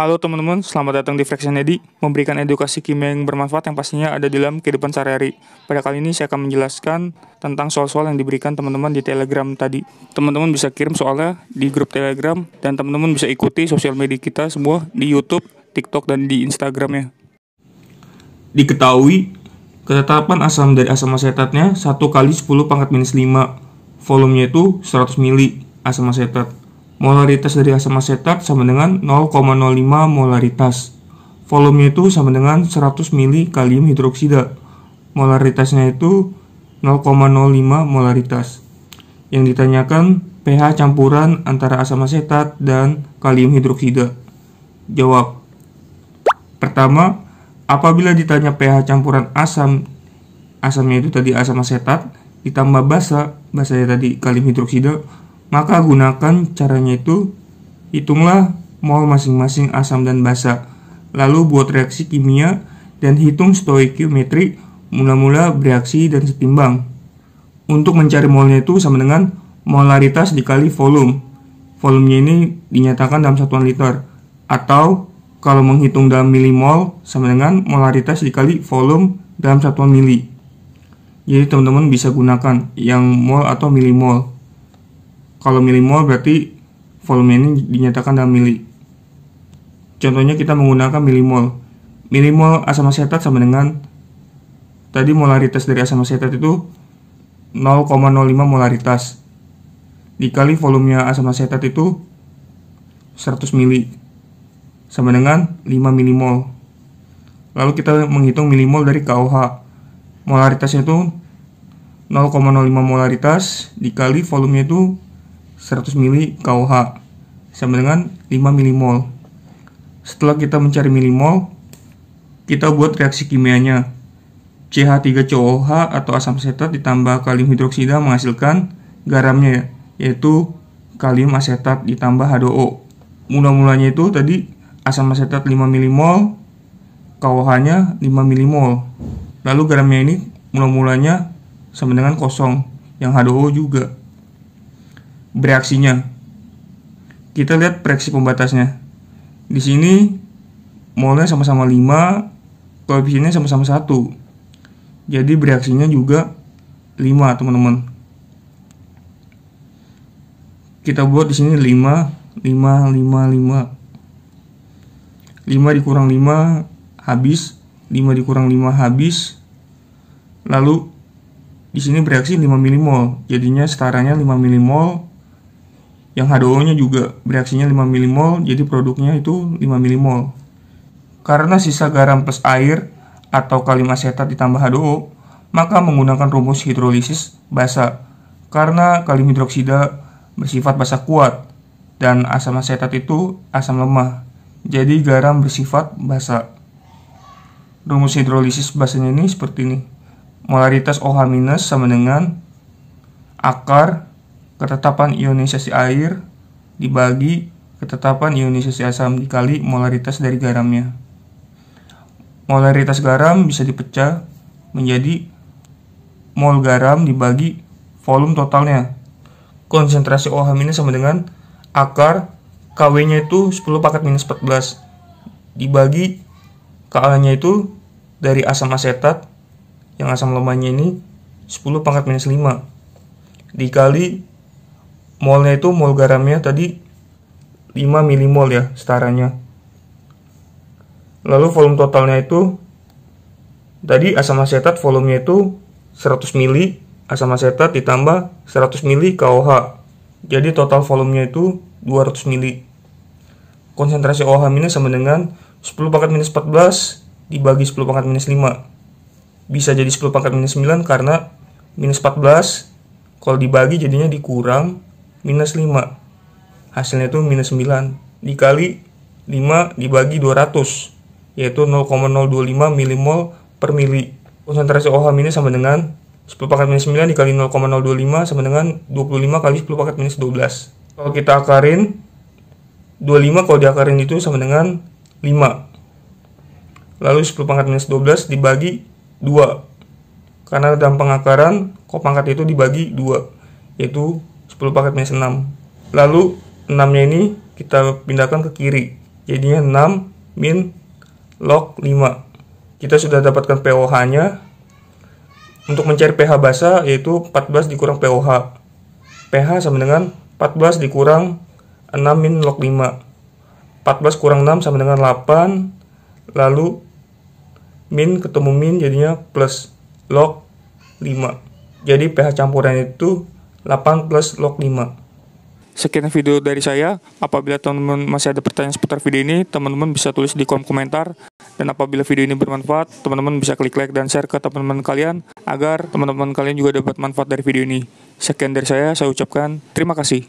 Halo teman-teman, selamat datang di Fraction Edi, memberikan edukasi kimia yang bermanfaat yang pastinya ada di dalam kehidupan sehari-hari. Pada kali ini saya akan menjelaskan tentang soal-soal yang diberikan teman-teman di Telegram tadi. Teman-teman bisa kirim soalnya di grup Telegram, dan teman-teman bisa ikuti sosial media kita semua di YouTube, TikTok, dan di Instagramnya. Diketahui, ketetapan asam dari asam asetatnya 1 kali 10 pangkat minus 5. Volumenya itu 100 mili asam asetat. Molaritas dari asam asetat sama dengan 0,05 molaritas. Volumenya itu sama dengan 100 mili kalium hidroksida. Molaritasnya itu 0,05 molaritas. Yang ditanyakan pH campuran antara asam asetat dan kalium hidroksida. Jawab. Pertama, apabila ditanya pH campuran asamnya itu tadi asam asetat ditambah basanya tadi kalium hidroksida, maka gunakan caranya itu, hitunglah mol masing-masing asam dan basa, lalu buat reaksi kimia dan hitung stoikiometri mula-mula bereaksi dan setimbang. Untuk mencari molnya itu sama dengan molaritas dikali volume. Volumenya ini dinyatakan dalam satuan liter, atau kalau menghitung dalam milimol sama dengan molaritas dikali volume dalam satuan mili. Jadi teman-teman bisa gunakan yang mol atau milimol. Kalau milimol berarti volume ini dinyatakan dalam mili. Contohnya kita menggunakan milimol. Milimol asam asetat sama dengan tadi molaritas dari asam asetat itu 0,05 molaritas. Dikali volumenya asam asetat itu 100 mili. Sama dengan 5 milimol. Lalu kita menghitung milimol dari KOH. Molaritasnya itu 0,05 molaritas dikali volumenya itu 100 mili KOH sama dengan 5 milimol. Setelah kita mencari milimol, kita buat reaksi kimianya. CH3COH atau asam asetat ditambah kalium hidroksida menghasilkan garamnya, yaitu kalium asetat ditambah H2O. Mula-mulanya itu tadi asam asetat 5 milimol, KOH-nya 5 milimol. Lalu garamnya ini mula-mulanya sama dengan kosong, yang H2O juga. Bereaksinya, kita lihat reaksi pembatasnya. Di sini molnya sama-sama 5, koefisiennya sama-sama 1. Jadi bereaksinya juga 5, teman-teman. Kita buat di sini 5 dikurang 5 habis, 5 dikurang 5 habis. Lalu di sini bereaksi 5 milimol, jadinya setaranya 5 milimol. Yang H2O-nya juga bereaksinya 5 milimol, jadi produknya itu 5 milimol. Karena sisa garam plus air atau kalium asetat ditambah H2O, maka menggunakan rumus hidrolisis basa. Karena kalium hidroksida bersifat basa kuat dan asam asetat itu asam lemah, jadi garam bersifat basa. Rumus hidrolisis basanya ini seperti ini. Molaritas OH- sama dengan akar ketetapan ionisasi air dibagi ketetapan ionisasi asam dikali molaritas dari garamnya. Molaritas garam bisa dipecah menjadi mol garam dibagi volume totalnya. Konsentrasi OH- sama dengan akar Kw-nya itu 10 pangkat minus 14 dibagi Ka-nya itu dari asam asetat yang asam lemahnya ini 10 pangkat minus 5 dikali molnya itu mol garamnya tadi 5 milimol ya setaranya. Lalu volume totalnya itu tadi asam asetat volumenya itu 100 mili asam asetat ditambah 100 mili KOH. Jadi total volumenya itu 200 mili. Konsentrasi OH- sama dengan 10 pangkat minus 14 dibagi 10 pangkat minus 5. Bisa jadi 10 pangkat minus 9 karena minus 14 kalau dibagi jadinya dikurang minus 5. Hasilnya itu minus 9 dikali 5 dibagi 200, yaitu 0,025 milimol per mili. Konsentrasi OH- sama dengan 10 pangkat minus 9 dikali 0,025 sama dengan 25 kali 10 pangkat minus 12. Kalau kita akarin 25 kalau diakarin itu sama dengan 5. Lalu 10 pangkat minus 12 dibagi 2. Karena dalam pengakaran kopangkat itu dibagi 2, yaitu 10 pangkat minus 6. Lalu 6-nya ini kita pindahkan ke kiri. jadinya 6 min log 5. Kita sudah dapatkan pOH-nya. Untuk mencari pH basa yaitu 14 dikurang pOH. pH sama dengan 14 dikurang 6 min log 5. 14 kurang 6 sama dengan 8. Lalu min ketemu min jadinya plus log 5. Jadi pH campuran itu 8 plus log 5. Sekian video dari saya. Apabila teman-teman masih ada pertanyaan seputar video ini, teman-teman bisa tulis di kolom komentar. Dan apabila video ini bermanfaat, teman-teman bisa klik like dan share ke teman-teman kalian, agar teman-teman kalian juga dapat manfaat dari video ini. Sekian dari saya ucapkan terima kasih.